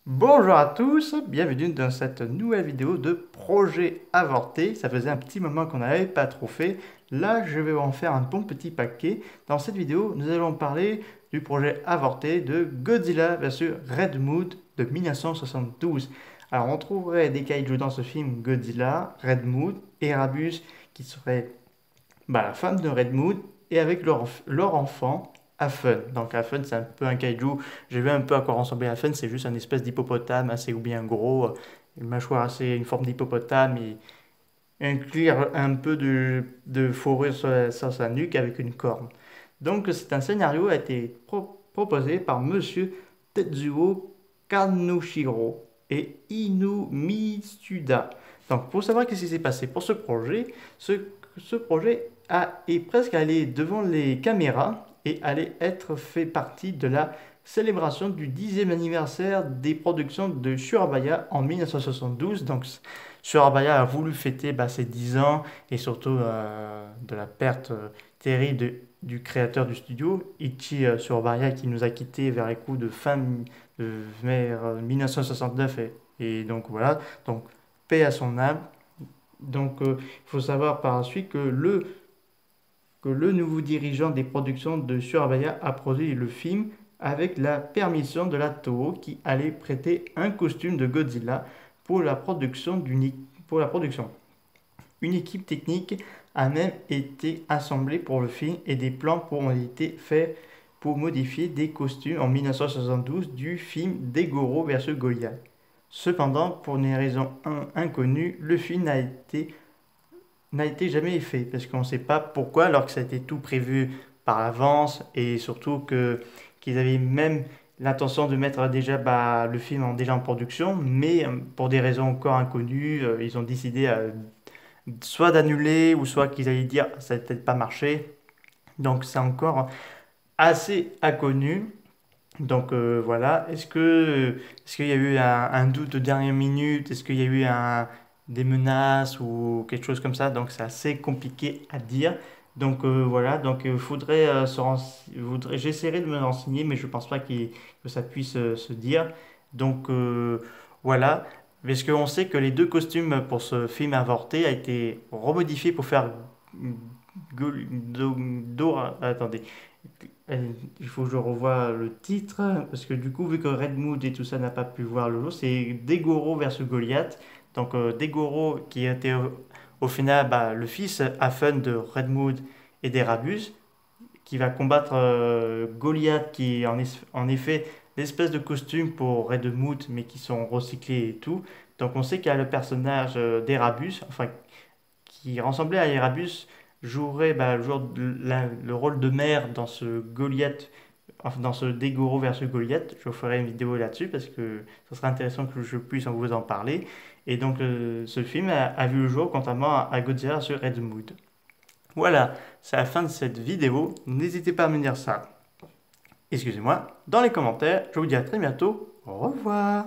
Bonjour à tous, bienvenue dans cette nouvelle vidéo de projet avorté. Ça faisait un petit moment qu'on n'avait pas trop fait. Là, je vais en faire un bon petit paquet. Dans cette vidéo, nous allons parler du projet avorté de Godzilla vs Red Mood de 1972. Alors, on trouverait des kaiju dans ce film Godzilla, Red Mood et Rabus qui serait la femme de Red Mood et avec leur enfant, Afen. Donc Afen, c'est un peu un kaiju. J'ai vu un peu à quoi ressemblait Afen. C'est juste un espèce d'hippopotame assez ou bien gros, une mâchoire assez, une forme d'hippopotame et un cuir un peu de fourrure sur sa nuque avec une corne. Donc c'est un scénario qui a été proposé par Monsieur Tetsuo Kanushiro et Inu Mitsuda. Donc pour savoir qu'est-ce qui s'est passé pour ce projet, ce projet est presque allé devant les caméras et allait être fait partie de la célébration du 10e anniversaire des productions de Surabaya en 1972. Donc Surabaya a voulu fêter ses 10 ans et surtout de la perte terrible du créateur du studio, Ichi Surabaya, qui nous a quittés vers les coups de vers 1969. Et donc voilà, donc paix à son âme. Donc il faut savoir par la suite que le nouveau dirigeant des productions de Surabaya a produit le film avec la permission de la Toho qui allait prêter un costume de Godzilla pour la production. Pour la production. Une équipe technique a même été assemblée pour le film et des plans ont été faits pour modifier des costumes en 1972 du film Degoro vs Goliath. Cependant, pour une raison inconnue, le film n'a été jamais fait parce qu'on ne sait pas pourquoi alors que ça a été tout prévu par l'avance et surtout qu'ils avaient même l'intention de mettre déjà le film déjà en production, mais pour des raisons encore inconnues, ils ont décidé soit d'annuler ou soit qu'ils allaient dire ça n'a peut-être pas marché. Donc c'est encore assez inconnu. Donc voilà, est-ce qu'il y a eu un doute de dernière minute? Est-ce qu'il y a eu des menaces ou quelque chose comme ça? Donc c'est assez compliqué à dire. Donc voilà, donc j'essaierai de me renseigner, mais je pense pas que ça puisse se dire. Donc voilà, parce qu'on sait que les deux costumes pour ce film avorté a été remodifié pour faire attendez, il faut que je revoie le titre, parce que du coup, vu que Redmood et tout ça n'a pas pu voir le jour, c'est Degoro versus Goliath. Donc Degoro qui était au final le fils Afen de Redmood et d'Erabus, qui va combattre Goliath, qui est en effet l'espèce de costume pour Redmood, mais qui sont recyclés et tout. Donc on sait qu'il y a le personnage d'Erabus, enfin qui ressemblait à Erabus, jouerait le rôle de mère dans ce Goliath, enfin, dans ce Degoro versus Goliath. Je vous ferai une vidéo là-dessus parce que ce serait intéressant que je puisse vous en parler. Et donc ce film a vu le jour contrairement à Godzilla sur Red Mood. Voilà, c'est la fin de cette vidéo. N'hésitez pas à me dire ça, excusez-moi, dans les commentaires. Je vous dis à très bientôt. Au revoir.